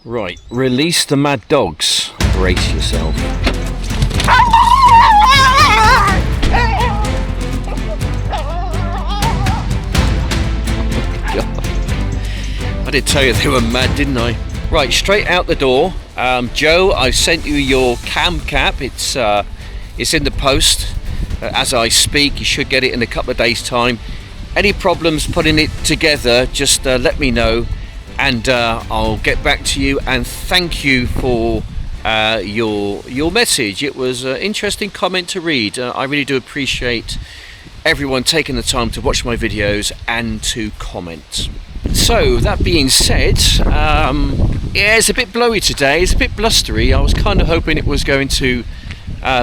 Right, release the mad dogs. Brace yourself. I did tell you they were mad, didn't I? Right, straight out the door. Joe, I sent you your cam cap. It's in the post as I speak. You should get it in a couple of days' time. Any problems putting it together, just let me know, and I'll get back to you. And thank you for your message. It was an interesting comment to read. I really do appreciate everyone taking the time to watch my videos and to comment. So that being said, yeah, it's a bit blowy today. It's a bit blustery. I was kind of hoping it was going to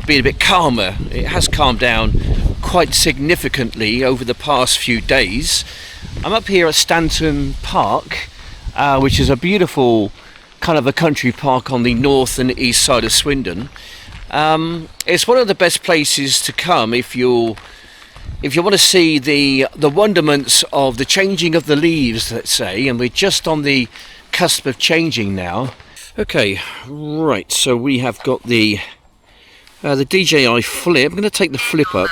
be a bit calmer. It has calmed down quite significantly over the past few days. I'm up here at Stanton Park, which is a beautiful kind of a country park on the north and east side of Swindon. It's one of the best places to come if you want to see the wonderments of the changing of the leaves, let's say, and we're just on the cusp of changing now. Okay, right, so we have got the DJI flip. I'm going to take the flip up.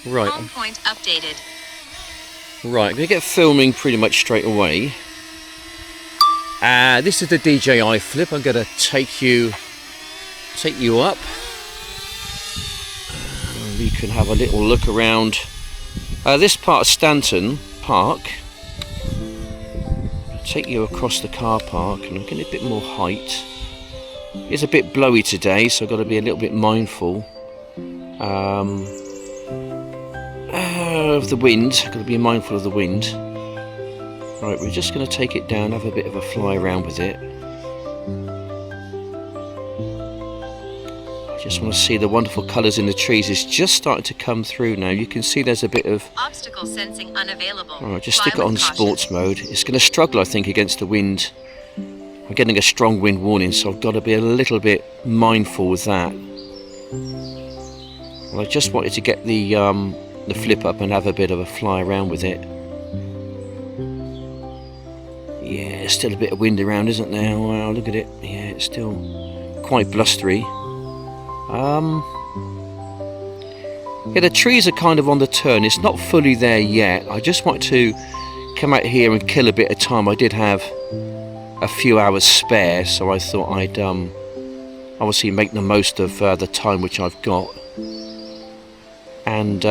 Okay. Right. Home point updated. Right, I'm going to get filming pretty much straight away. This is the DJI flip. I'm going to take you up. We can have a little look around this part of Stanton Park. Take you across the car park and I'm getting a bit more height. It's a bit blowy today, so I've got to be a little bit mindful of the wind. I've got to be mindful of the wind. Right, we're just going to take it down, have a bit of a fly around with it. Just want to see the wonderful colours in the trees. It's just starting to come through now. You can see there's a bit of obstacle sensing unavailable. Alright, just stick it on sports mode. It's going to struggle, I think, against the wind. I'm getting a strong wind warning, so I've got to be a little bit mindful with that. Well, I just wanted to get the flip up and have a bit of a fly around with it. Yeah, still a bit of wind around, isn't there? Wow, look at it. Yeah, it's still quite blustery. Yeah, the trees are kind of on the turn. It's not fully there yet. I just want to come out here and kill a bit of time. I did have a few hours spare, so I thought I'd obviously make the most of the time which I've got. And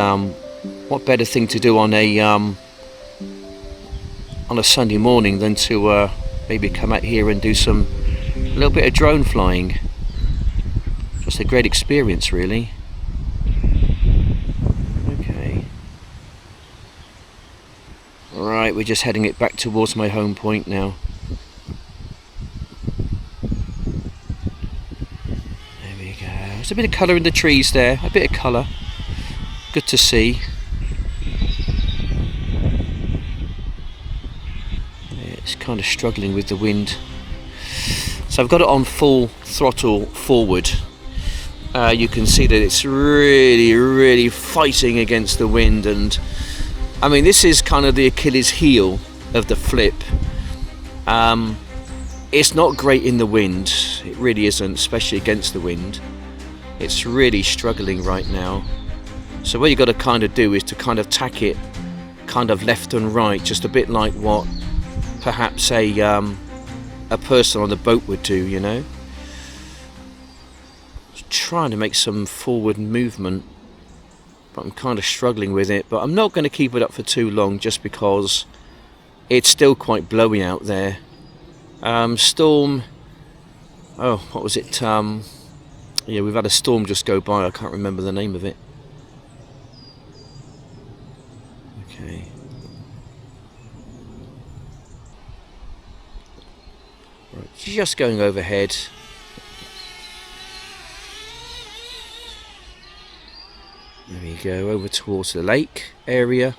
what better thing to do on a Sunday morning than to maybe come out here and do a little bit of drone flying. Just a great experience, really. Okay. Right, we're just heading it back towards my home point now. There we go. There's a bit of colour in the trees there. A bit of colour. Good to see. Yeah, it's kind of struggling with the wind. So I've got it on full throttle forward. You can see that it's really fighting against the wind, and I mean, this is kind of the Achilles heel of the flip. It's not great in the wind, it really isn't, especially against the wind. It's really struggling right now. So what you've got to kind of do is to kind of tack it kind of left and right, just a bit like what perhaps a person on the boat would do, you know. Trying to make some forward movement, but I'm kind of struggling with it. But I'm not going to keep it up for too long, just because it's still quite blowy out there. Storm, oh, what was it? Yeah, we've had a storm just go by. I can't remember the name of it. Okay. Right, just going overhead. There we go, over towards the lake area.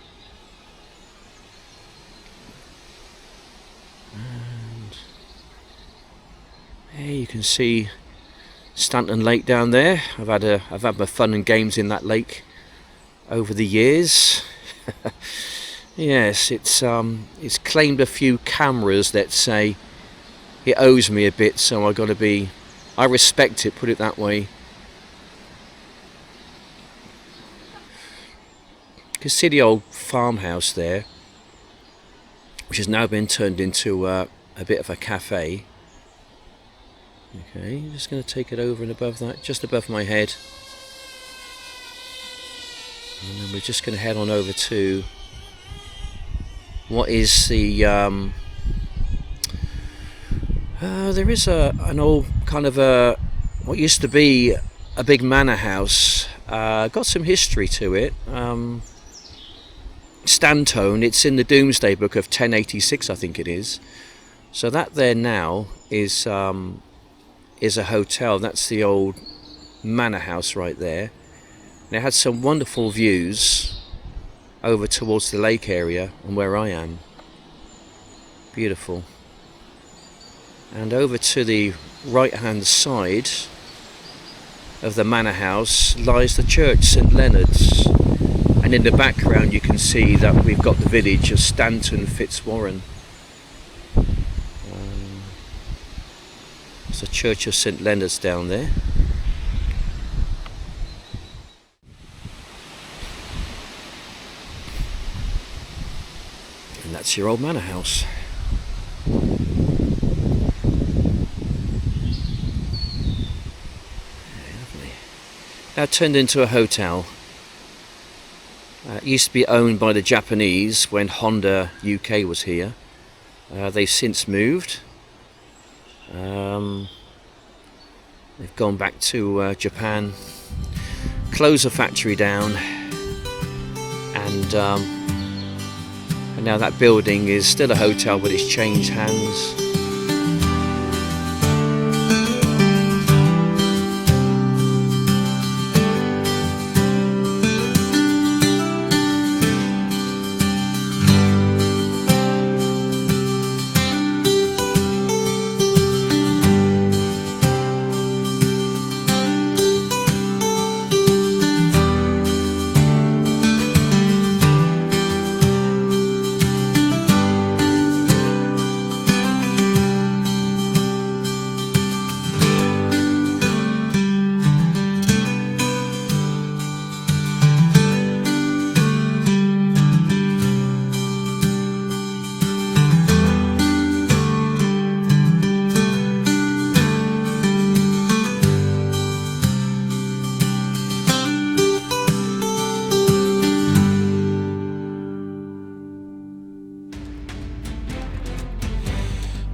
And there you can see Stanton Lake down there. I've had my fun and games in that lake over the years. Yes, it's claimed a few cameras that say it owes me a bit, so I respect it, put it that way. You can see the old farmhouse there, which has now been turned into a bit of a cafe. Okay, just going to take it over and above that, just above my head. And then we're just going to head on over to what is the there is an old kind of what used to be a big manor house. Got some history to it. Stanton, it's in the Doomsday Book of 1086, I think it is. So that there now is a hotel. That's the old manor house right there. And it had some wonderful views over towards the lake area and where I am. Beautiful. And over to the right hand side of the manor house lies the church, St Leonard's. And in the background you can see that we've got the village of Stanton, Fitzwarren. There's the church of St Leonard's down there. And that's your old manor house. Lovely. Now turned into a hotel. It used to be owned by the Japanese when Honda UK was here. They've since moved. They've gone back to Japan, closed the factory down, and now that building is still a hotel, but it's changed hands.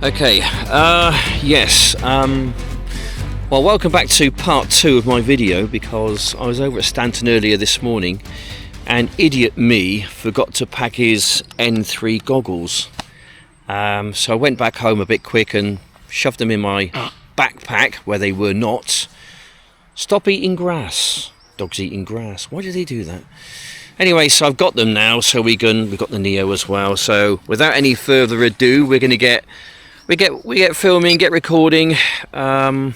Okay, yes, well, welcome back to part 2 of my video, because I was over at Stanton earlier this morning and idiot me forgot to pack his N3 goggles. So I went back home a bit quick and shoved them in my backpack where they were not. Stop eating grass. Dogs eating grass. Why do they do that? Anyway, so I've got them now, so we've got the Neo as well. So without any further ado, we're going to get filming, get recording. A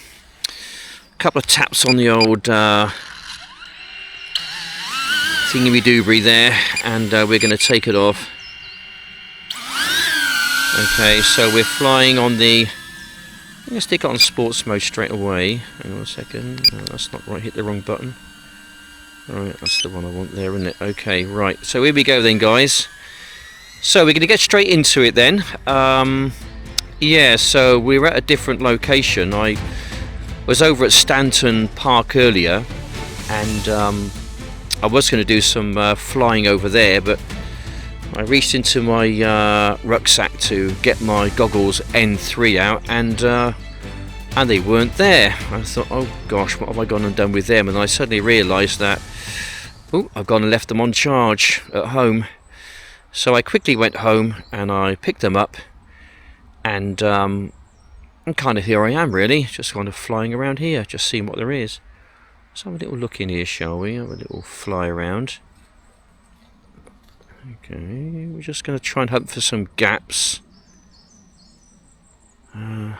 couple of taps on the old thingy-me-doobry there, and we're going to take it off. Okay, so we're flying on the... I'm going to stick it on sports mode straight away. Hang on a second. No, that's not right. Hit the wrong button. Alright, that's the one I want there, isn't it? Okay, right. So here we go then, guys. So we're going to get straight into it then. Yeah, so we're at a different location. I was over at Stanton Park earlier, and I was going to do some flying over there, but I reached into my rucksack to get my goggles N3 out, and they weren't there. I thought, oh gosh, what have I gone and done with them? And I suddenly realised that, oh, I've gone and left them on charge at home. So I quickly went home and I picked them up. And kind of here I am, really, just kind of flying around here, just seeing what there is. Let's have a little look in here, shall we? Have a little fly around. Okay, we're just going to try and hunt for some gaps. Have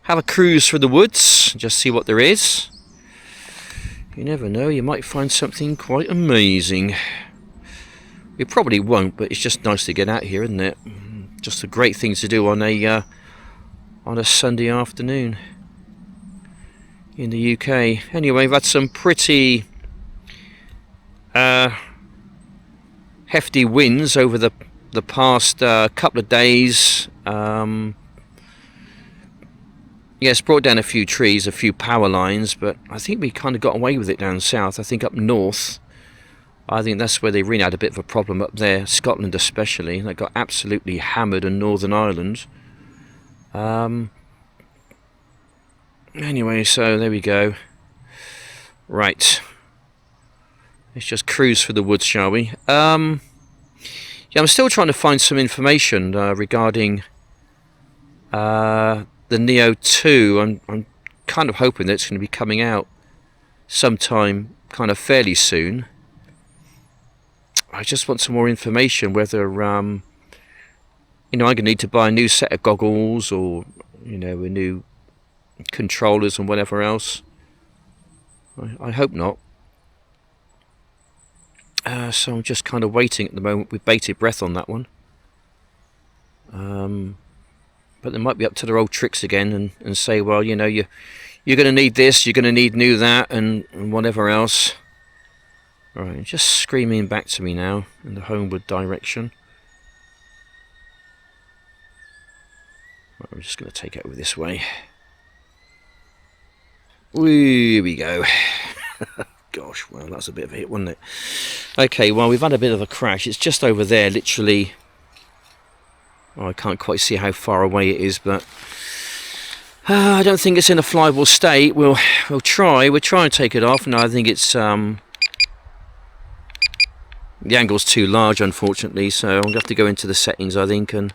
a cruise through the woods, just see what there is. You never know, you might find something quite amazing. We probably won't, but it's just nice to get out here, isn't it? Just a great thing to do on a Sunday afternoon in the UK. Anyway, we've had some pretty hefty winds over the past couple of days. Yes, brought down a few trees, a few power lines, but I think we kind of got away with it down south. I think up north, I think that's where they really had a bit of a problem up there, Scotland especially. They got absolutely hammered in Northern Ireland. Anyway, so there we go. Right. Let's just cruise through the woods, shall we? Yeah, I'm still trying to find some information regarding the NEO2. I'm kind of hoping that it's going to be coming out sometime kind of fairly soon. I just want some more information whether I'm going to need to buy a new set of goggles or a new controllers and whatever else. I hope not. So I'm just kind of waiting at the moment with bated breath on that one. But they might be up to their old tricks again and say, well, you're going to need this, you're going to need that, and whatever else. Alright, just screaming back to me now in the homeward direction. Right, we're just going to take it over this way. Here we go. Gosh, well, that's a bit of a hit, wasn't it? Okay, well, we've had a bit of a crash. It's just over there, literally. Oh, I can't quite see how far away it is, but I don't think it's in a flyable state. We'll try. We'll try and take it off. No, I think it's the angle's too large, unfortunately. So I'm gonna have to go into the settings, I think, and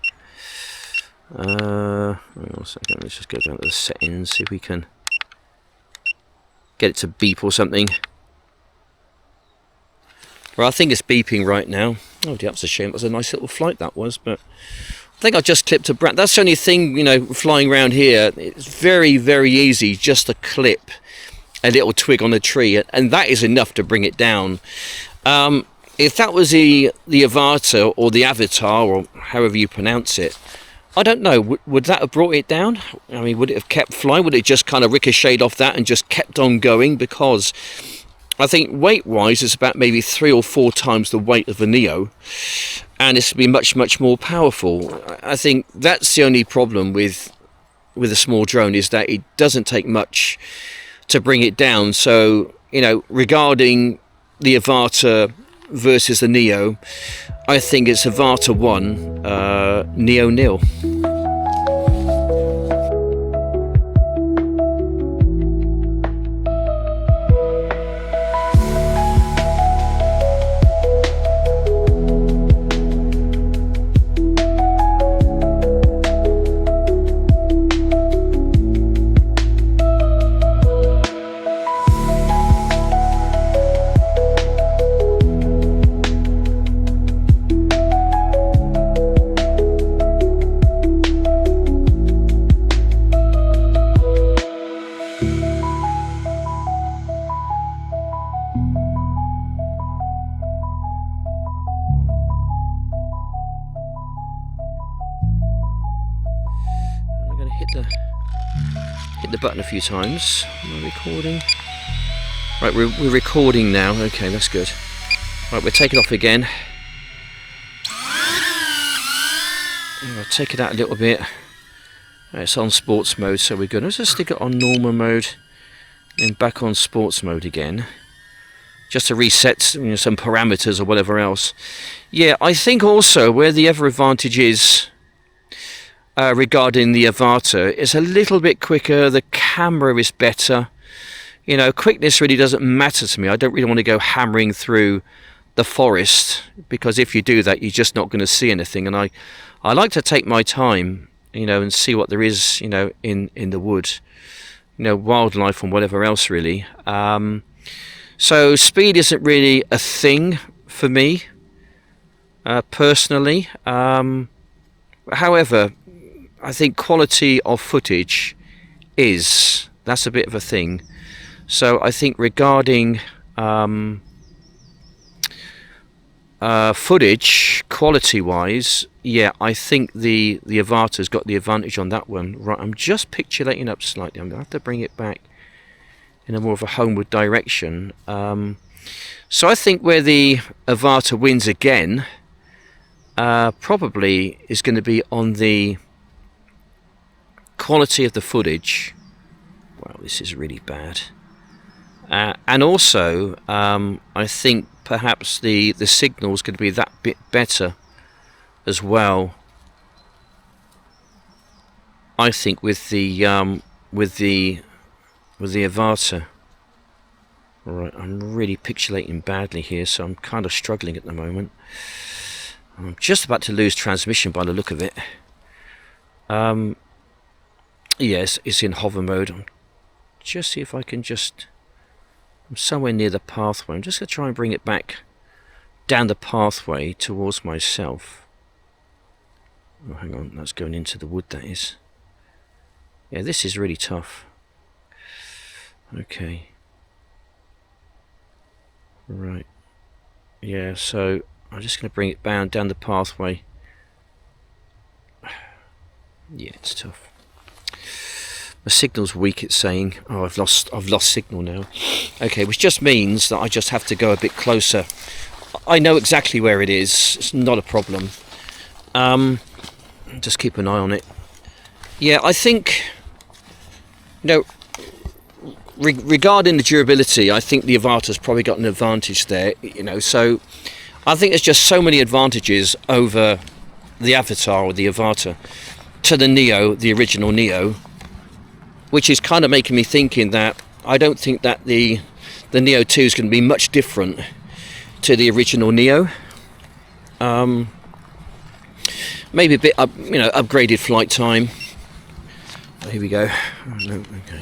hang on a second. Let's just go down to the settings, see if we can get it to beep or something. Well, I think it's beeping right now. Oh dear, that's a shame. It was a nice little flight, that was, but I think I just clipped a brand. That's the only thing, flying around here. It's very, very easy just to clip a little twig on a tree, and that is enough to bring it down. If that was the Avata or the Avatar, or however you pronounce it, I don't know, would that have brought it down? I mean, would it have kept flying? Would it just kind of ricocheted off that and just kept on going? Because I think weight-wise, it's about maybe 3 or 4 times the weight of the Neo, and it's to be much, much more powerful. I think that's the only problem with a small drone, is that it doesn't take much to bring it down. So, regarding the Avata versus the Neo, I think it's Avata 1, Neo 0. Hit the button a few times. Am I recording? Right, we're recording now. Okay, that's good. Right, we'll take it off again. I'll take it out a little bit. Right, it's on sports mode, so we're good. Let's just stick it on normal mode, then back on sports mode again, just to reset some parameters or whatever else. Yeah, I think also where the other advantage is regarding the Avata, it's a little bit quicker, the camera is better. Quickness really doesn't matter to me. I don't really want to go hammering through the forest, because if you do that, you're just not going to see anything. And I like to take my time, and see what there is, in the wood, wildlife and whatever else, really. So speed isn't really a thing for me, personally. However, I think quality of footage that's a bit of a thing. So I think regarding footage quality wise, yeah, I think the Avata's got the advantage on that one. Right, I'm just pixelating up slightly. I'm gonna have to bring it back in a more of a homeward direction. So I think where the Avata wins again probably is going to be on the quality of the footage. Wow, this is really bad. And also, I think perhaps the signal is going to be that bit better as well. I think with the Avata. Right, I'm really pixelating badly here, so I'm kind of struggling at the moment. I'm just about to lose transmission by the look of it. Yes, it's in hover mode. Just see if I can just... I'm somewhere near the pathway. I'm just going to try and bring it back down the pathway towards myself. Oh, hang on, that's going into the wood, that is. Yeah, this is really tough. Okay. Right. Yeah, so I'm just going to bring it down the pathway. Yeah, it's tough. The signal's weak, it's saying. Oh, I've lost signal now. Okay, which just means that I just have to go a bit closer. I know exactly where it is. It's not a problem. Just keep an eye on it. Yeah, I think, you know, regarding the durability, I think the Avata's probably got an advantage there, you know, so I think there's just so many advantages over the Avatar or the Avata to the Neo, the original Neo, which is kind of making me thinking that I don't think that the NEO2 is going to be much different to the original Neo. Maybe a bit upgraded flight time. Oh, here we go. Oh, no, okay.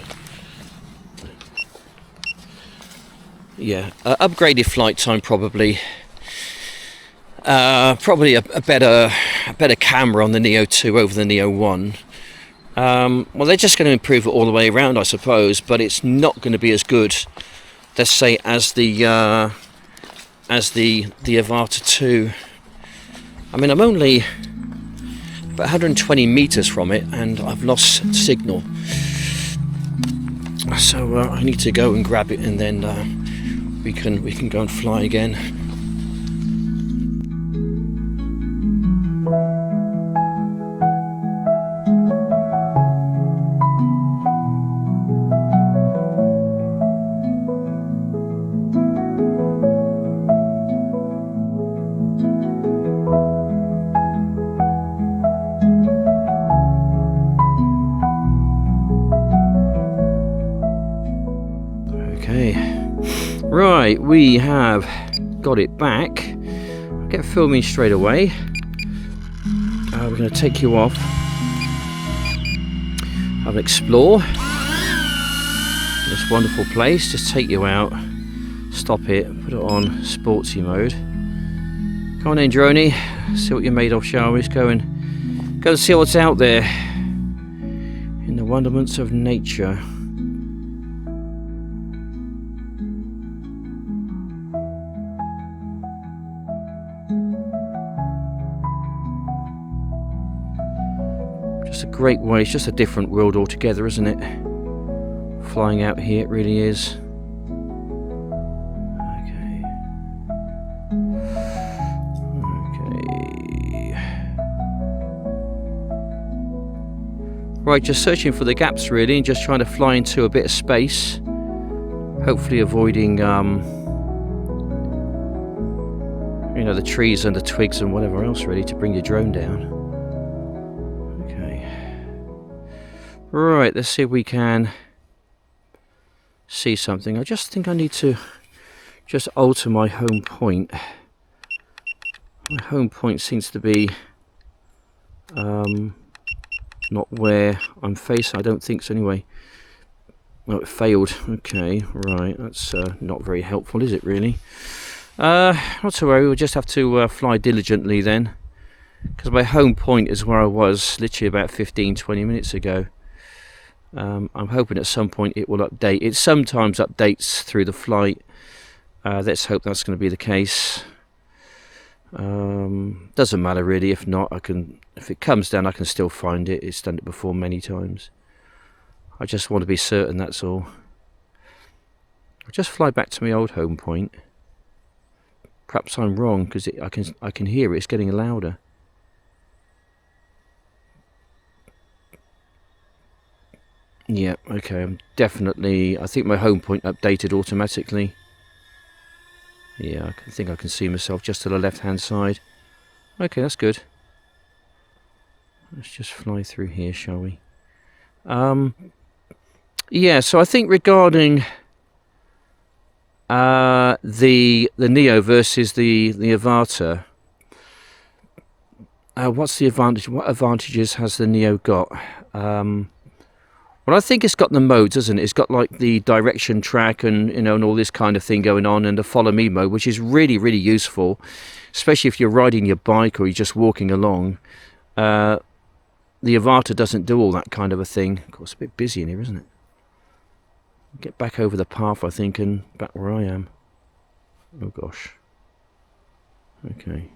Yeah, upgraded flight time probably. Probably a better camera on the NEO2 over the NEO1. Well, they're just going to improve it all the way around, I suppose, but it's not going to be as good, let's say, as the Avata 2. I mean, I'm only about 120 meters from it, and I've lost signal. So I need to go and grab it, and then we can go and fly again. Right, we have got it back. I'll get filming straight away. We're going to take you off. Have an explore this wonderful place. Just take you out, stop it, put it on sportsy mode. Come on then, Droney. See what you're made of, shall we? Let's go and see what's out there in the wonderments of nature. Just a great way. It's just a different world altogether, isn't it? Flying out here, it really is. Okay. Right, just searching for the gaps really, and just trying to fly into a bit of space. Hopefully avoiding, the trees and the twigs and whatever else really to bring your drone down. Right, let's see if we can see something. I just think I need to just alter my home point. My home point seems to be not where I'm facing. I don't think so anyway. Oh, it failed. Okay, right, that's not very helpful, is it really? Not to worry, we'll just have to fly diligently then, because my home point is where I was literally about 15-20 minutes ago. I'm hoping at some point it will update. It sometimes updates through the flight. Let's hope that's going to be the case. Doesn't matter really. If not, if it comes down, I can still find it. It's done it before many times. I just want to be certain, that's all. I'll just fly back to my old home point. Perhaps I'm wrong, because I can hear it. It's getting louder. Yeah, okay. I think my home point updated automatically. Yeah, I think I can see myself just to the left-hand side. Okay, that's good. Let's just fly through here, shall we? Yeah, so I think regarding the NEO versus the Avata, what's the advantage? What advantages has the NEO got? Well, I think it's got the modes, hasn't it? It's got like the direction track and and all this kind of thing going on, and the follow me mode, which is really, really useful, especially if you're riding your bike or you're just walking along. The Avata doesn't do all that kind of a thing. Of course, it's a bit busy in here, isn't it? Get back over the path, I think, and back where I am. Oh gosh. Okay.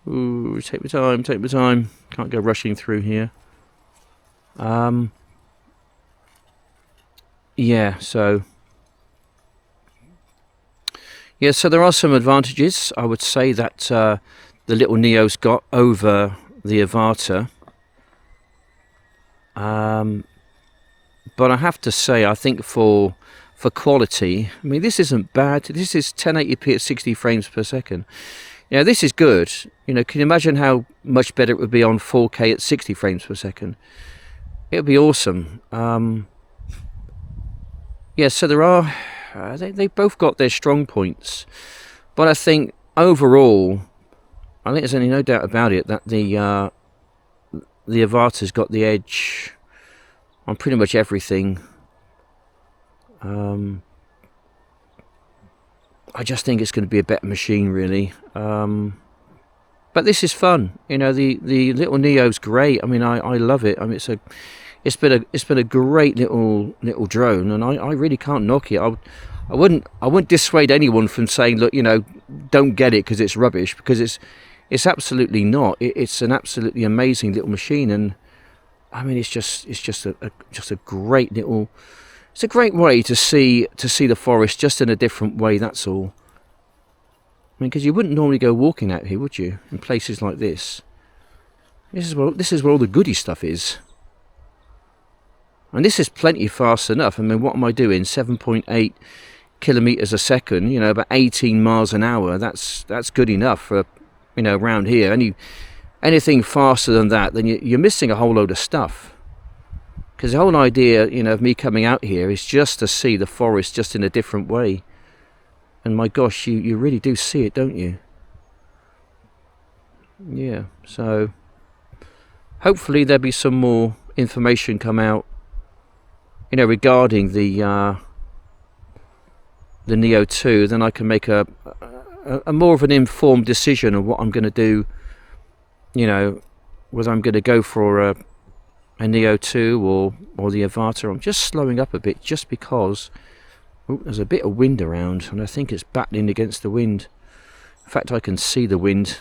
Ooh, take my time, take my time. Can't go rushing through here. Yeah, so there are some advantages. I would say that the little NEO's got over the Avata. But I have to say, I think for quality, I mean, this isn't bad. This is 1080p at 60 frames per second. Yeah, this is good. Can you imagine how much better it would be on 4K at 60 frames per second? It would be awesome. Yeah, so there are... they both got their strong points. But I think, overall, I think there's only no doubt about it that the Avata's got the edge on pretty much everything. I just think it's going to be a better machine, really. But this is fun. The little NEO's great. I mean, I love it. I mean, it's been a great little drone, and I really can't knock it. I wouldn't dissuade anyone from saying, look, don't get it because it's rubbish, because it's absolutely not. It's an absolutely amazing little machine, and I mean, it's just a great little. It's a great way to see the forest just in a different way. That's all. I mean, because you wouldn't normally go walking out here, would you? In places like this. This is where all the goody stuff is. And this is plenty fast enough. I mean, what am I doing? 7.8 kilometers a second. About 18 miles an hour. That's good enough for around here. Anything faster than that, then you're missing a whole load of stuff. Because the whole idea, of me coming out here is just to see the forest just in a different way. And my gosh, you really do see it, don't you? Yeah, so hopefully there'll be some more information come out, regarding the NEO2. Then I can make a more of an informed decision of what I'm going to do. Whether I'm going to go for a NEO2 or the Avata. I'm just slowing up a bit just because there's a bit of wind around, and I think it's battling against the wind. In fact, I can see the wind.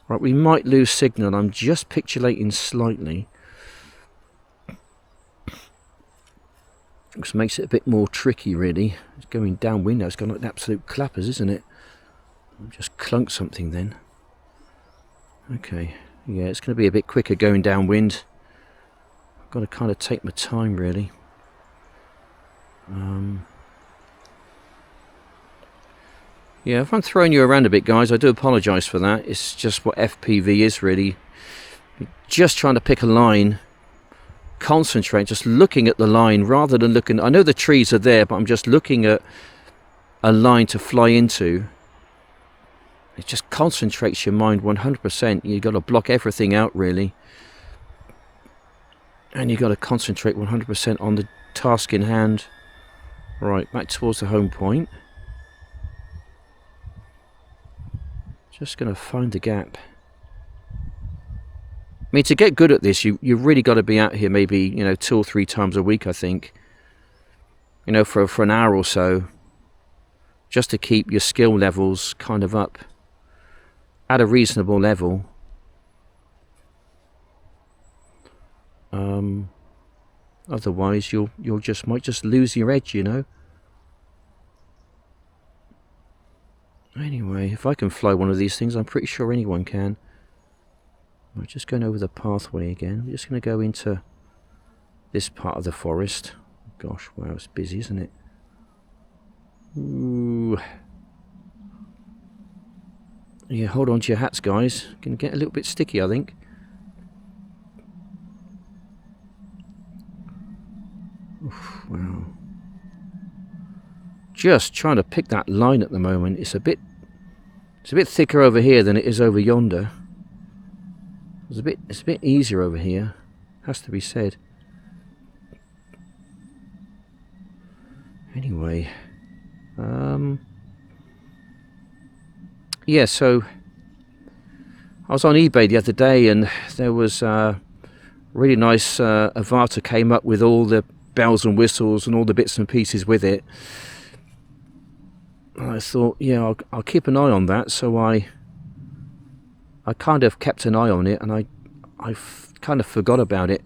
Right, we might lose signal. I'm just pixelating slightly, which makes it a bit more tricky, really. It's going downwind now. It's gone like absolute clappers, isn't it? I'll just clunk something then. Okay, yeah, it's going to be a bit quicker going downwind. I've got to kind of take my time, really. Yeah, if I'm throwing you around a bit, guys, I do apologise for that. It's just what FPV is, really. You're just trying to pick a line, concentrate, just looking at the line rather than looking... I know the trees are there, but I'm just looking at a line to fly into. It just concentrates your mind 100%. You've got to block everything out, really. And you've got to concentrate 100% on the task in hand. Right, back towards the home point. Just going to find the gap. I mean, to get good at this, you've really got to be out here maybe, 2 or 3 times a week, I think. For an hour or so. just to keep your skill levels kind of up at a reasonable level. Otherwise you'll might just lose your edge, you know. Anyway, if I can fly one of these things, I'm pretty sure anyone can. I'm just going over the pathway again. We're just going to go into this part of the forest. Gosh, wow, it's busy, isn't it? Ooh. Yeah, hold on to your hats, guys. Gonna get a little bit sticky, I think. Oof, wow. Just trying to pick that line at the moment. It's a bit thicker over here than it is over yonder. It's a bit easier over here, has to be said. Anyway, yeah, so I was on eBay the other day and there was a really nice Avata came up with all the bells and whistles and all the bits and pieces with it. And I thought, yeah, I'll keep an eye on that. So I kind of kept an eye on it, and I kind of forgot about it.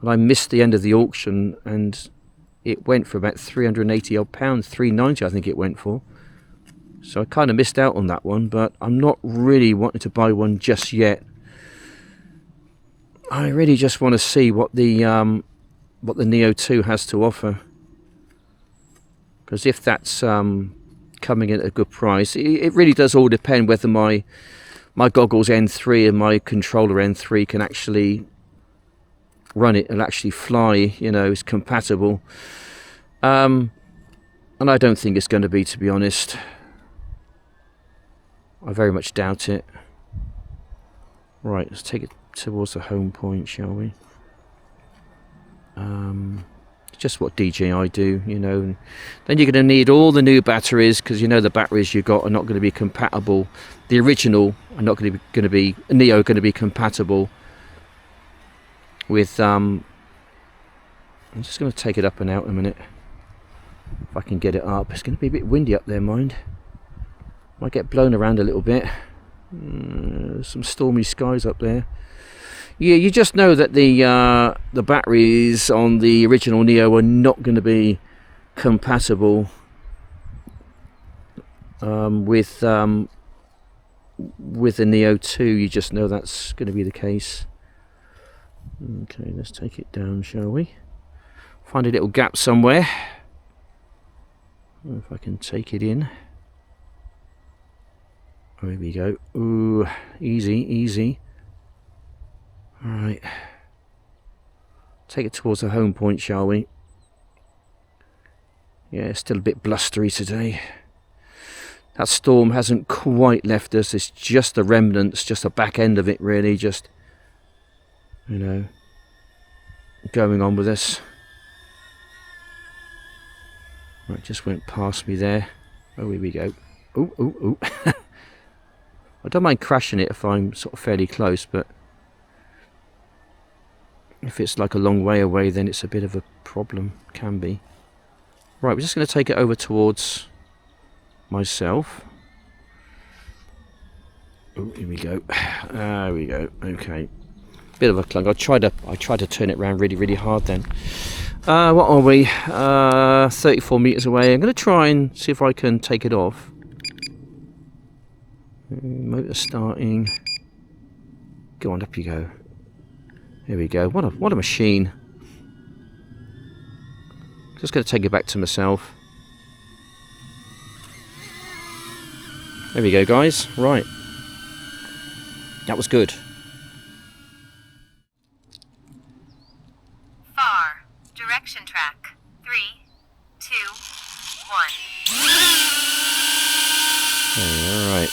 And I missed the end of the auction, and it went for about 380 odd pounds, 390 I think it went for. So I kind of missed out on that one, but I'm not really wanting to buy one just yet. I really just want to see what the NEO2 has to offer. Because if that's coming in at a good price, it really does all depend whether my goggles N3 and my controller N3 can actually run it and actually fly, you know, is compatible. And I don't think it's going to be, to be honest. I very much doubt it. Right, let's take it towards the home point, shall we? Just what DJI do, you know. And then you're going to need all the new batteries, because you know the batteries you got are not going to be compatible. The original are not going to be NEO going to be compatible with. I'm just going to take it up and out in a minute. If I can get it up, it's going to be a bit windy up there, mind. Might get blown around a little bit. Some stormy skies up there. Yeah, you just know that the batteries on the original NEO are not going to be compatible with the NEO2. You just know that's going to be the case. Okay, let's take it down, shall we? Find a little gap somewhere. If I can take it in. Oh, here we go. Ooh, easy, easy. Alright, take it towards the home point, shall we? Yeah, it's still a bit blustery today. That storm hasn't quite left us. It's just the remnants, just the back end of it really, just, you know, going on with us. Right, just went past me there. Oh, here we go. Ooh, ooh, ooh. I don't mind crashing it if I'm sort of fairly close, but if it's like a long way away, then it's a bit of a problem. Can be. Right, we're just going to take it over towards myself. Oh, here we go. There we go. Okay. Bit of a clunk. I tried to turn it around really hard then. What are we? 34 meters away. I'm going to try and see if I can take it off. Motor starting. Go on, up you go. There we go. What a machine. Just going to take it back to myself. There we go, guys. Right. That was good. FAR. Direction track. 3, 2, 1. Alright.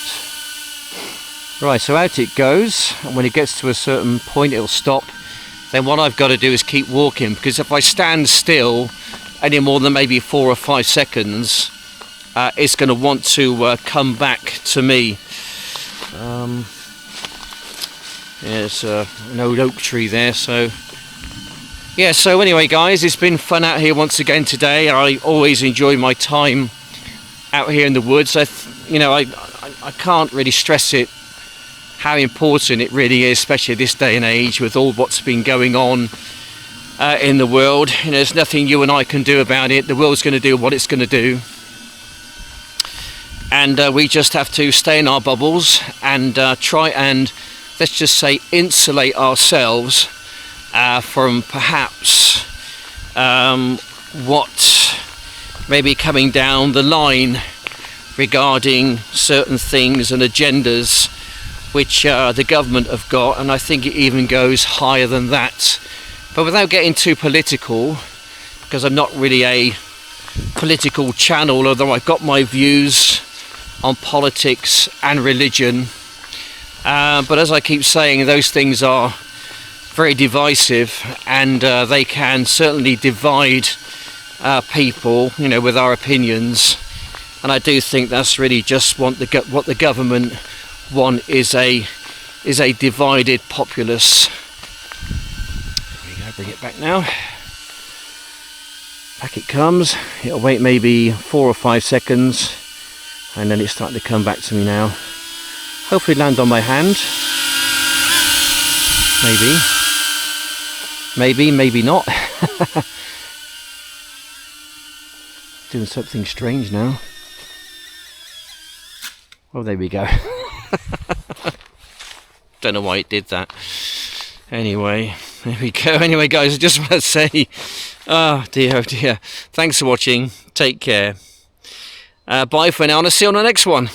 Right, so out it goes. And when it gets to a certain point, it'll stop. Then what I've got to do is keep walking, because if I stand still any more than maybe 4 or 5 seconds, it's going to want to come back to me. There's an old oak tree there, so yeah. So anyway, guys, it's been fun out here once again today. I always enjoy my time out here in the woods. I can't really stress it how important it really is, especially this day and age with all what's been going on in the world. There's nothing you and I can do about it. The world's going to do what it's going to do, and we just have to stay in our bubbles and try and, let's just say, insulate ourselves from perhaps what may be coming down the line regarding certain things and agendas which the government have got, and I think it even goes higher than that. But without getting too political, because I'm not really a political channel, although I've got my views on politics and religion, but as I keep saying, those things are very divisive, and they can certainly divide people, with our opinions. And I do think that's really just what the government want is a divided populace. There we go, bring it back now. Back it comes. It'll wait maybe 4 or 5 seconds, and then it's starting to come back to me now. Hopefully land on my hand. Maybe not. Doing something strange now. Oh, there we go. Don't know why it did that. Anyway, there we go. Anyway, guys, I just want to say, oh dear. Thanks for watching. Take care. Bye for now, and I'll see you on the next one.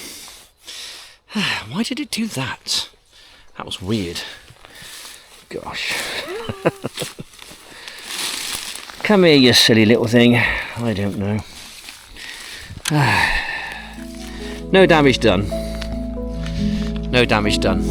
Why did it do that? That was weird. Gosh. Come here, you silly little thing. I don't know. No damage done. No damage done.